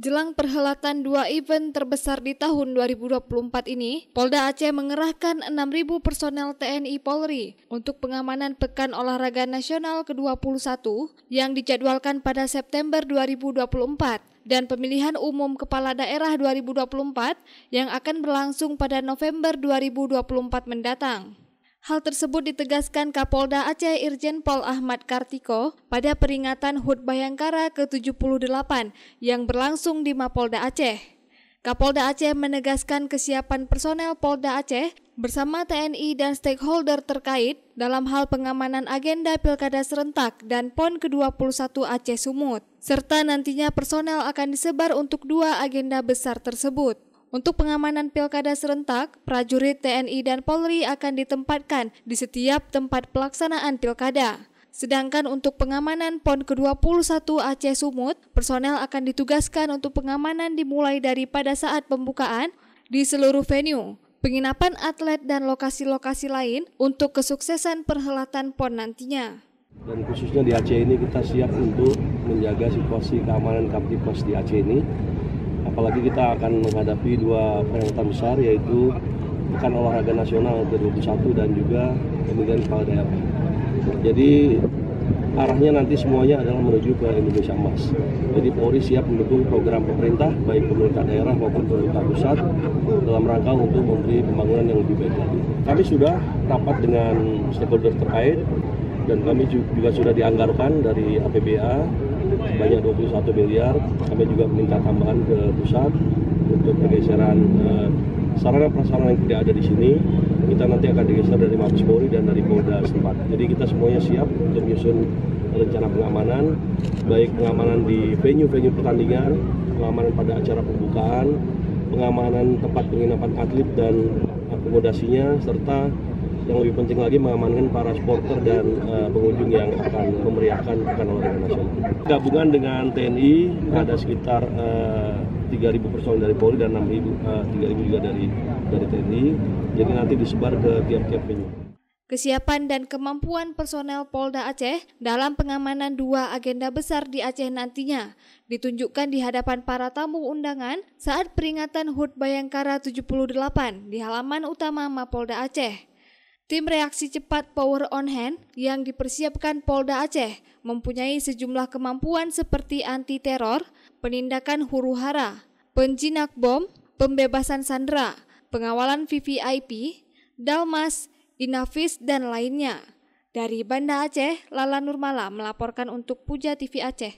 Jelang perhelatan dua event terbesar di tahun 2024 ini, Polda Aceh mengerahkan 6.000 personel TNI Polri untuk pengamanan Pekan Olahraga Nasional ke-21 yang dijadwalkan pada September 2024 dan pemilihan umum kepala daerah 2024 yang akan berlangsung pada November 2024 mendatang. Hal tersebut ditegaskan Kapolda Aceh Irjen Pol Ahmad Kartiko pada peringatan HUT Bayangkara ke-78 yang berlangsung di Mapolda Aceh. Kapolda Aceh menegaskan kesiapan personel Polda Aceh bersama TNI dan stakeholder terkait dalam hal pengamanan agenda Pilkada Serentak dan PON ke-21 Aceh Sumut, serta nantinya personel akan disebar untuk dua agenda besar tersebut. Untuk pengamanan Pilkada Serentak, prajurit TNI dan Polri akan ditempatkan di setiap tempat pelaksanaan Pilkada. Sedangkan untuk pengamanan PON ke-21 Aceh Sumut, personel akan ditugaskan untuk pengamanan dimulai dari pada saat pembukaan di seluruh venue, penginapan atlet dan lokasi-lokasi lain untuk kesuksesan perhelatan PON nantinya. Dan khususnya di Aceh ini kita siap untuk menjaga situasi keamanan Kamtipmas di Aceh ini. Apalagi kita akan menghadapi dua peringatan besar, yaitu Pekan Olahraga Nasional ke-21 dan juga pemilihan kepala daerah. Jadi arahnya nanti semuanya adalah menuju ke Indonesia Emas. Jadi Polri siap mendukung program pemerintah, baik pemerintah daerah maupun pemerintah pusat, dalam rangka untuk memberi pembangunan yang lebih baik lagi. Kami sudah rapat dengan stakeholder terkait, dan kami juga sudah dianggarkan dari APBA sebanyak 21 miliar. Kami juga meminta tambahan ke pusat untuk pergeseran sarana prasarana yang tidak ada di sini. Kita nanti akan digeser dari Mabes Polri dan dari Polda setempat. Jadi kita semuanya siap untuk menyusun rencana pengamanan, baik pengamanan di venue-venue pertandingan, pengamanan pada acara pembukaan, pengamanan tempat penginapan atlet dan akomodasinya, serta yang lebih penting lagi mengamankan para supporter dan pengunjung yang akan memeriahkan Pekan Olahraga Nasional. Gabungan dengan TNI ada sekitar 3.000 personel dari Polri dan 3.000 juga dari TNI. Jadi nanti disebar ke tiap-tiap venue. Kesiapan dan kemampuan personel Polda Aceh dalam pengamanan dua agenda besar di Aceh nantinya ditunjukkan di hadapan para tamu undangan saat peringatan HUT Bayangkara 78 di halaman utama Mapolda Aceh. Tim reaksi cepat Power on Hand yang dipersiapkan Polda Aceh mempunyai sejumlah kemampuan seperti anti-teror, penindakan huru-hara, penjinak bom, pembebasan sandera, pengawalan VVIP, Dalmas, Inavis, dan lainnya. Dari Banda Aceh, Lala Nurmala melaporkan untuk Puja TV Aceh.